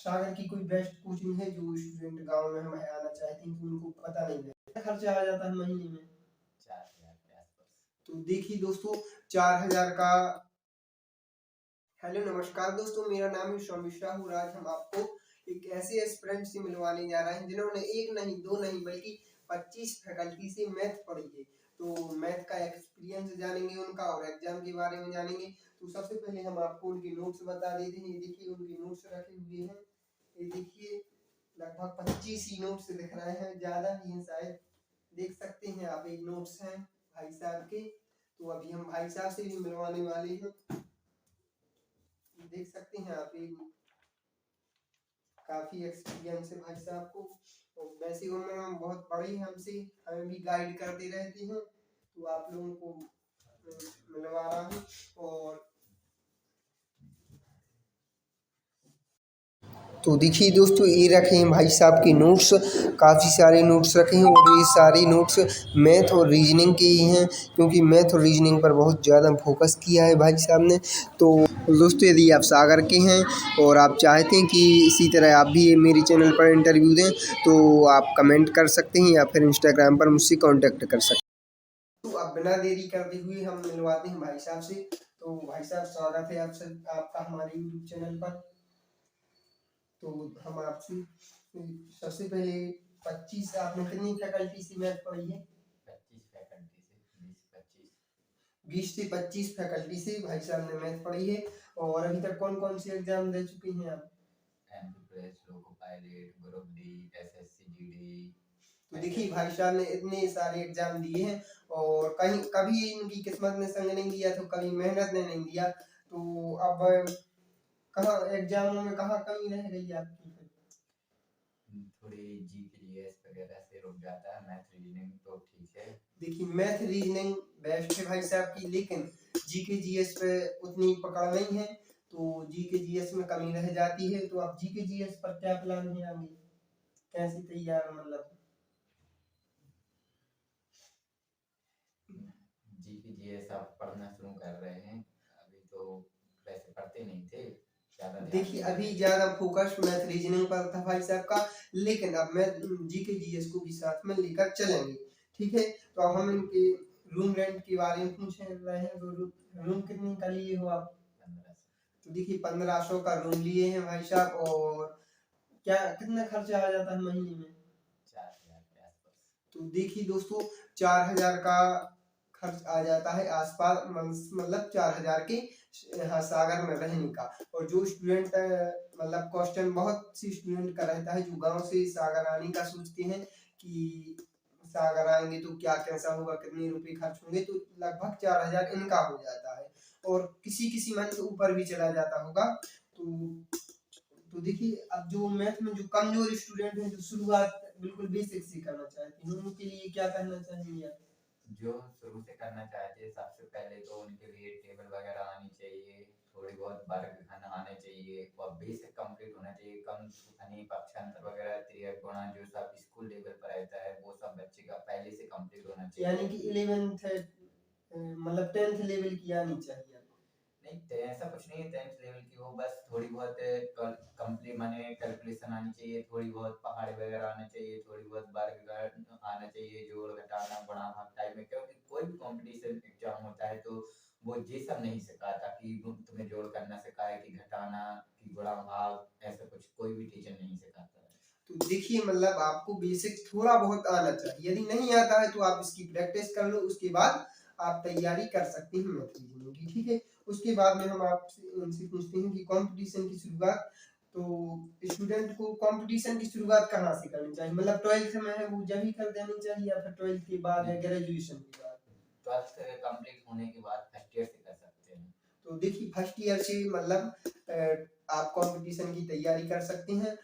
सागर की कोई best coaching है जो स्टूडेंट गांव में हमें आना चाहते हैं कि उनको पता नहीं है कितना खर्चा आ जाता है महीने में? 4,000 के आसपास। तो देखिए दोस्तों 4,000 का। हेलो नमस्कार दोस्तों, मेरा नाम है सौम्य साहू। आज हम आपको एक ऐसे एस्पिरेंट से मिलवाने जा रहे हैं जिन्होंने एक नहीं दो नहीं बल्कि 25 फैकल्टी से मैथ पढ़ी है। तो मैथ का एक्सपीरियंस जानेंगे उनका और एग्जाम के बारे में जानेंगे। तो सबसे पहले हम आपको उनके नोट्स बता देते हैं। ये देखिए उनके नोट्स रखे हुए हैं। ये देखिए लगभग 25 ही नोट्स दिख रहे हैं, ज्यादा ही हैं शायद। देख सकते हैं आप, एक नोट्स हैं भाई साहब के। तो अभी हम भाई साहब से भी मिलवाने वाले हैं। देख सकते हैं आप, एक काफी एक्सपीरियंस है भाई साहब को। और वैसे उम्र में बहुत बड़ी है हमसे, हमें भी गाइड करते रहते हैं। तो आप लोगों को मिलवा रहा हूँ। और तो देखिए दोस्तों, ये रखे हैं भाई साहब के नोट्स। काफ़ी सारे नोट्स रखे हैं और ये सारे नोट्स मैथ और रीजनिंग के ही हैं, क्योंकि मैथ और रीजनिंग पर बहुत ज़्यादा फोकस किया है भाई साहब ने। तो दोस्तों, यदि आप सागर के हैं और आप चाहते हैं कि इसी तरह आप भी मेरे चैनल पर इंटरव्यू दें, तो आप कमेंट कर सकते हैं या फिर इंस्टाग्राम पर मुझसे कॉन्टेक्ट कर सकते हैं। तो अब बिना देरी करते हुए हम मिलवाते हैं भाई साहब से। तो भाई साहब, स्वागत है आपका हमारे यूट्यूब चैनल पर। तो हम आपसे सबसे पहले 25 आपने कितनी फैकल्टी से मैथ पढ़ी है? 25 फैकल्टी से 20-25। 20 से 25 फैकल्टी से भाई साहब ने मैथ पढ़ी है। और अभी तक कौन कौन से एग्जाम दे चुके हैं आप? एमपीप्रेस, loco pilot, group D, SSC GD. तो देखिए भाई साहब ने इतने सारे एग्जाम दिए हैं और कहीं कभी इनकी किस्मत ने संग नहीं दिया, तो कभी मेहनत ने नहीं दिया। तो अब कहाँ एग्जामों में कहाँ कमी रह गई आपकी? थोड़ी जीपीएस वगैरह से रुक जाता है। मैथ रीजनिंग तो ठीक है। देखिए मैथ रीजनिंग बेस्ट है भाई साहब की, लेकिन जीके जीएस पे उतनी पकड़ नहीं है। तो जीके जीएस में कमी रह जाती है। तो अब जीके जीएस पर क्या प्लान है आगे, कैसे तैयार मतलब? जीपीजीएस आप पढ़ना शुरू कर रहे हैं? अभी तो वैसे पढ़ते नहीं थे, ज्यादा ध्यान देखिए नहीं दे अभी रहे थे। ज्यादा फोकस मैथ रीजनिंग पर था भाई साहब का, लेकिन अब मैं जीके जीएस को भी साथ में लेकर चलेंगे। ठीक है, तो अब हम इनके रूम रेंट के बारे में पूछ रहे हैं। तो रूम कितनी का लिए हो आप? 1500। तो देखिए 1500 का रूम लिए हैं भाई साहब। और क्या कितना खर्चा आ जाता है महीने में? 4,000 के आसपास। तो देखिए दोस्तों 4,000 का खर्च आ जाता है आसपास, मतलब 4,000 के यहाँ सागर में रहने का। और जो स्टूडेंट मतलब क्वेश्चन बहुत सी स्टूडेंट का रहता है जो गांव से सागर आने का सोचते हैं कि सागर आएंगे तो क्या कैसा होगा, कितने रुपए खर्च होंगे। तो लगभग 4,000 इनका हो जाता है और किसी किसी मंथ ऊपर भी चला जाता होगा। तो देखिए अब जो मैथ में जो कमजोर स्टूडेंट हैं, जो शुरुआत बिल्कुल बेसिक से करना चाहते हैं, उनके लिए क्या करना चाहेंगे आप? जो शुरू से करना चाहते हैं, सबसे पहले तो उनके लिए टेबल वगैरह आनी चाहिए, थोड़ी बहुत वर्ग घन आने चाहिए और बेसिक कंप्लीट होना चाहिए। कम यानी पक्षांतर वगैरह, त्रियक गुणा जो सब स्कूल लेवल पर रहता है वो सब बच्चे का पहले से कंप्लीट होना चाहिए। यानी कि 11th मतलब 10th लेवल की आनी चाहिए? नहीं, ऐसा कुछ नहीं है 10th लेवल की हो, बस थोड़ी बहुत कंप्लीट माने कैलकुलेशन आनी चाहिए, थोड़ी बहुत पहाड़ी वगैरह आना चाहिए, थोड़ी बहुत वर्ग आना चाहिए, जोड़ घटाना गुणा भाग टाइप में। क्योंकि कोई भी कंपटीशन एग्जाम होता है तो वो ये सब नहीं सिखाता कि तुम्हें जोड़ करना सिखाए कि घटाना कि गुणा भाग, ऐसा कुछ कोई भी टीचर नहीं सिखाता है। तो देखिए मतलब आपको बेसिक थोड़ा बहुत आना चाहिए। यदि नहीं आता है तो आप इसकी प्रैक्टिस कर लो, उसके बाद आप तैयारी कर सकते हैं मैथ रीजनिंग की। ठीक है, उसके बाद में हम आपसे उनसे पूछते हैं कि कंपटीशन की शुरुआत, तो स्टूडेंट को कंपटीशन की शुरुआत कहाँ से करनी चाहिए? मतलब 12th में है वो जब ही कर देनी चाहिए या फिर 12th के बाद या ग्रेजुएशन के बाद? 12th कंप्लीट होने के बाद फर्स्ट ईयर से कर सकते हैं। तो देखिए फर्स्ट ईयर से मतलब आप कंपटीशन की तैयारी कर सकते हैं।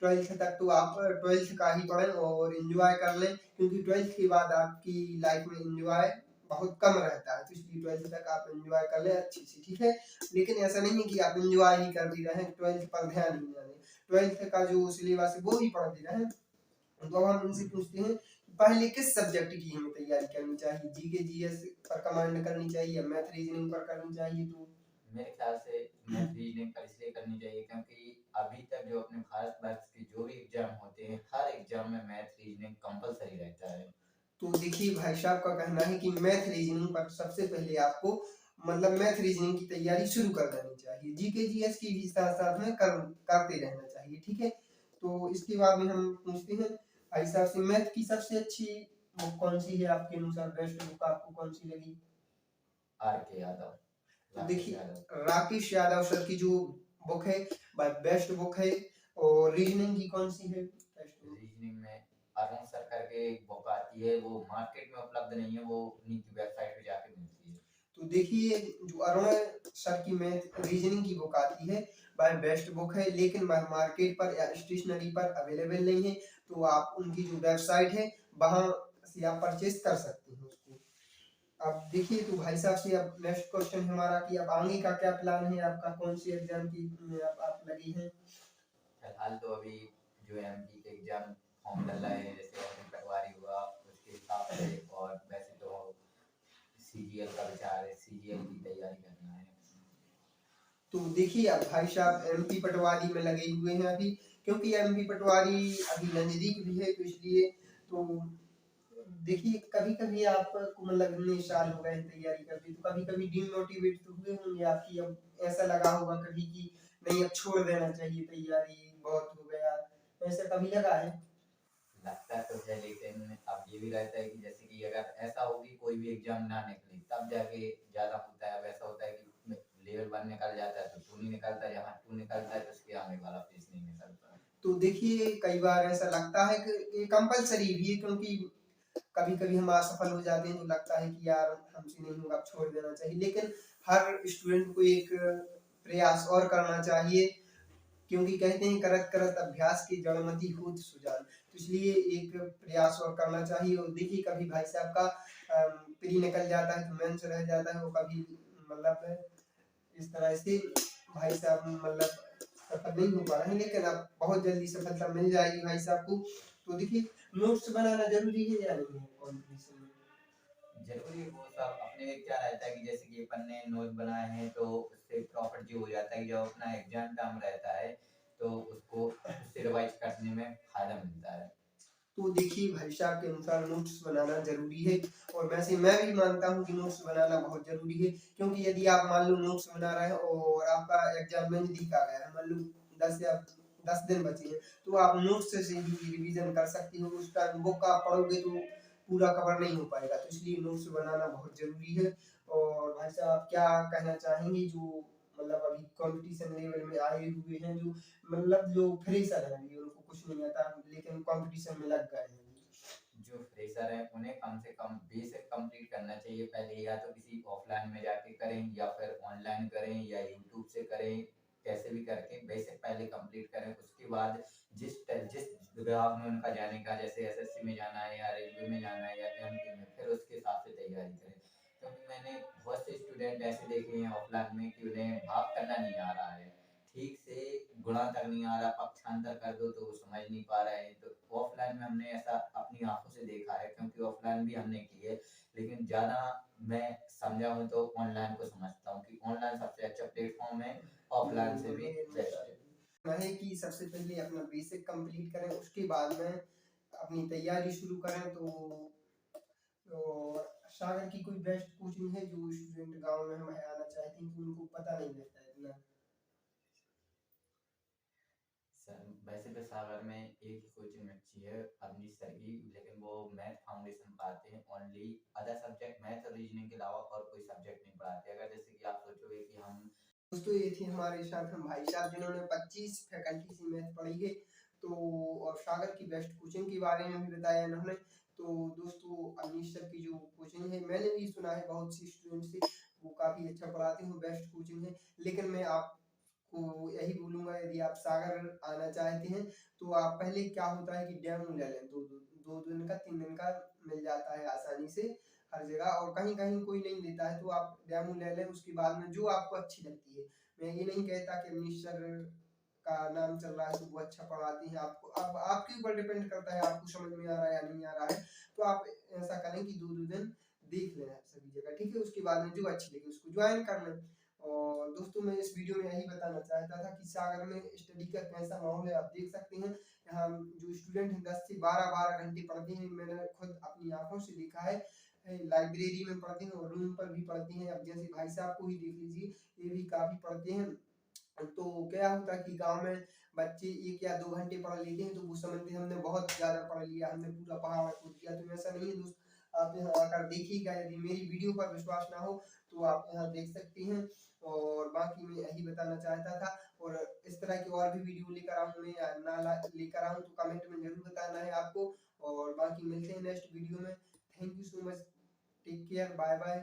12th तक तो आप 12th का ही पढ़ें और एंजॉय कर लें, क्योंकि 12th के बाद आपकी लाइफ में एंजॉय बहुत कम रहता है। तो इसलिए 12th तक आप एंजॉय कर लें अच्छी से। ठीक है, लेकिन ऐसा नहीं है कि आप एंजॉय ही करते रहें, 12th पर ध्यान ही ना दें। 12th का जो सिलेबस है वो ही पढ़ते रहें। तो अब हम उनसे पूछते हैं पहले किस सब्जेक्ट की हमें तैयारी करनी चाहिए? जीके जीएस पर कमांड करनी चाहिए या मैथ रीजनिंग पर करनी चाहिए? तो मेरे ख्याल से मैथ रीजनिंग पर इसलिए करनी चाहिए क्योंकि अभी तक जो अपने भारत वर्ष के जो भी एग्जाम होते हैं, हर एग्जाम में मैथ रीजनिंग कंपलसरी रहता है। तो देखिए भाई साहब का कहना है कि मैथ रीजनिंग पर सबसे पहले आपको मतलब मैथ रीजनिंग की तैयारी शुरू कर देनी चाहिए, जीके जीएस की भी साथ साथ में करते रहना चाहिए, ठीक है। तो इसके बाद में हम पूछते हैं भाई साहब से, मैथ की सबसे अच्छी बुक कौन सी है आपके अनुसार, बेस्ट बुक आपको कौन सी लगी? आर के यादव, तो राकेश देखिए यादव। राकेश यादव सर की जो बुक है बेस्ट बुक है। और रीजनिंग की कौन सी है बेस्ट बुक? रीजनिंग में अरुण सर करके एक बुक आती है, वो मार्केट में उपलब्ध नहीं है, वो उन्हीं की वेबसाइट पे जाके मिलती है। तो देखिए जो अरुण सर की मैथ रीजनिंग की बुक आती है वह बेस्ट बुक है, लेकिन वह मार्केट पर या स्टेशनरी पर अवेलेबल नहीं है। तो आप उनकी जो वेबसाइट है वहां से आप परचेज कर सकते हैं उसको। अब देखिए तो भाई साहब से अब नेक्स्ट क्वेश्चन हमारा कि अब आगे का क्या प्लान है आपका, कौन सी एग्जाम की में आप लगी हैं? फिलहाल तो अभी जो एमपी के एग्जाम फॉर्म डल रहे हैं, जैसे एमपी पटवारी हुआ उसके हिसाब से, और वैसे तो सीजीएल का विचार है, सीजीएल की तैयारी करना है। तो देखिए अब भाई साहब एमपी पटवारी में लगे हुए हैं अभी, क्योंकि एमपी पटवारी अभी नजदीक भी है, तो इसलिए तो देखिए कभी कभी आपको मतलब इतने साल हो गए तैयारी करते, तो कभी कभी डिमोटिवेट तो हुए होंगे आपकी, अब ऐसा लगा होगा कभी कि नहीं अब छोड़ देना चाहिए तैयारी, बहुत हो गया, ऐसा कभी लगा है? लगता तो है, लेकिन अब ये भी रहता है कि जैसे कि अगर ऐसा हो कि कोई भी एग्जाम ना निकले तब जाके ज्यादा होता है। वैसा होता है कि लेवल 1 निकल जाता है तो 2 नहीं निकलता, जहाँ 2 निकलता है तो उसके आगे वाला पेज नहीं निकलता। तो देखिए कई बार ऐसा लगता है कि ये कंपलसरी भी है, क्योंकि कभी कभी हम असफल हो जाते हैं तो लगता है कि यार हमसे नहीं होगा, अब छोड़ देना चाहिए, लेकिन हर स्टूडेंट को एक प्रयास और करना चाहिए, क्योंकि कहते हैं करत करत अभ्यास की जड़मति होत सुजान, तो इसलिए एक प्रयास और करना चाहिए। और देखिए कभी भाई साहब का प्री निकल जाता है तो मेंस रह जाता है, वो कभी मतलब इस तरह से भाई साहब मतलब सफल नहीं हो पा रहे हैं, लेकिन अब बहुत जल्दी सफलता मिल जाएगी भाई साहब को। तो देखिए नोट्स बनाना जरूरी है या नहीं है कॉम्पिटिशन में? जरूरी वो सब अपने क्या रहता है कि जैसे कि अपन ने नोट बनाए हैं तो उससे प्रॉपर जो हो जाता है कि जब अपना एग्जाम टाइम रहता है तो उसको उससे रिवाइज करने में फायदा मिलता है। तो देखिए भाई साहब के अनुसार नोट्स बनाना जरूरी है, और वैसे मैं भी मानता हूँ कि नोट्स बनाना बहुत जरूरी है, क्योंकि यदि आप मान लो नोट्स बना रहे हैं और आपका एग्जाम में नजदीक आ गया है, मान लो 10 दिन बचे हैं, तो आप नोट्स से ही रिवीजन कर सकते हो, उस टाइम बुक आप पढ़ोगे तो पूरा कवर नहीं हो पाएगा, तो इसलिए नोट्स बनाना बहुत जरूरी है। और भाई साहब आप क्या कहना चाहेंगे जो मतलब अभी कंपटीशन लेवल में आए हुए हैं, जो मतलब जो फ्रेशर है अभी उनको कुछ नहीं आता लेकिन कंपटीशन में लग गए हैं? जो फ्रेशर हैं उन्हें कम से कम बेसिक कंप्लीट करना चाहिए पहले, या तो किसी ऑफलाइन में जाके करें या फिर ऑनलाइन करें या यूट्यूब से करें, कैसे भी करके बेसिक पहले कंप्लीट करें। उसके बाद जिस विभाग में उनका जाने का, जैसे एसएससी में जाना है या रेलवे में जाना है या एमपी में, फिर उसके हिसाब से तैयारी करें। क्योंकि मैंने बहुत से स्टूडेंट ऐसे देखे हैं ऑफलाइन में कि उन्हें भाग करना नहीं आ रहा है, ठीक से गुणा तक नहीं आ रहा, पक्षांतर कर दो तो वो समझ नहीं पा रहे हैं। तो ऑफलाइन में हमने ऐसा अपनी आंखों से देखा है, क्योंकि ऑफलाइन भी हमने की है, लेकिन ज्यादा मैं समझा हूँ तो ऑनलाइन को समझता हूँ कि ऑनलाइन सबसे अच्छा प्लेटफॉर्म है, ऑफलाइन से भी बेस्ट है। है कि सबसे पहले अपना बेसिक कंप्लीट करें, उसके बाद में अपनी तैयारी शुरू करें। तो सागर की कोई बेस्ट कोचिंग है जो स्टूडेंट गांव में हमें आना चाहते हैं कि उनको पता नहीं रहता है इतना? सर वैसे तो सागर में एक ही कोचिंग अच्छी है, अवनीश सर की, लेकिन वो मैथ फाउंडेशन पढ़ाते हैं ओनली, अदर सब्जेक्ट मैथ और रीजनिंग के अलावा और कोई सब्जेक्ट नहीं पढ़ाते। अगर जैसे कि आप सोचोगे कि हम दोस्तों ये थी हमारे साथ हम भाई साहब जिन्होंने 25 फैकल्टी से मैथ पढ़ी है, तो और सागर की बेस्ट कोचिंग के बारे में भी बताया इन्होंने। तो दोस्तों अनीश सर की जो कोचिंग है मैंने भी सुना है बहुत सी स्टूडेंट से, वो काफ़ी अच्छा पढ़ाते हैं, बेस्ट कोचिंग है। लेकिन मैं आपको यही बोलूँगा यदि आप सागर आना चाहते हैं तो आप पहले क्या होता है कि डेमो ले लें, दो दिन का 3 दिन का मिल जाता है आसानी से हर जगह, और कहीं कहीं कोई नहीं देता है, तो आप डेमो ले लें, उसके बाद में जो आपको अच्छी लगती है। मैं ये नहीं कहता कि अवनीश सर का नाम चल रहा है तो वो अच्छा पढ़ाते हैं, आपको अब आपके ऊपर डिपेंड करता है आपको समझ में आ रहा है या नहीं आ रहा है। तो आप ऐसा करें कि 2 दिन देख लें सभी जगह, ठीक है, उसके बाद में जो अच्छी लगे उसको ज्वाइन कर लें। और दोस्तों मैं इस वीडियो में यही बताना चाहता था कि सागर में स्टडी का कैसा माहौल है। आप देख सकते हैं यहाँ जो स्टूडेंट हैं 10 से 12 घंटे पढ़ते हैं। मैंने खुद अपनी आंखों से देखा है। लाइब्रेरी में पढ़ते हैं और रूम पर भी पढ़ते हैं। अब जैसे भाई साहब को ही देख लीजिए, ये भी काफ़ी पढ़ते हैं। तो क्या होता है कि गांव में बच्चे 1 या 2 घंटे पढ़ लेते हैं तो वो समझते हैं हमने बहुत ज़्यादा पढ़ लिया, हमने पूरा पहाड़ कूद लिया। तो ऐसा नहीं है दोस्त, आप यहाँ आकर देखिएगा। यदि मेरी वीडियो पर विश्वास ना हो तो आप यहाँ देख सकते हैं। और बाकी मैं यही बताना चाहता था। और इस तरह की और भी वीडियो लेकर आऊँ मैं या ना लेकर आऊँ तो कमेंट में ज़रूर बताना है आपको। और बाकी मिलते हैं नेक्स्ट वीडियो में। Thank you so much, take care, bye bye.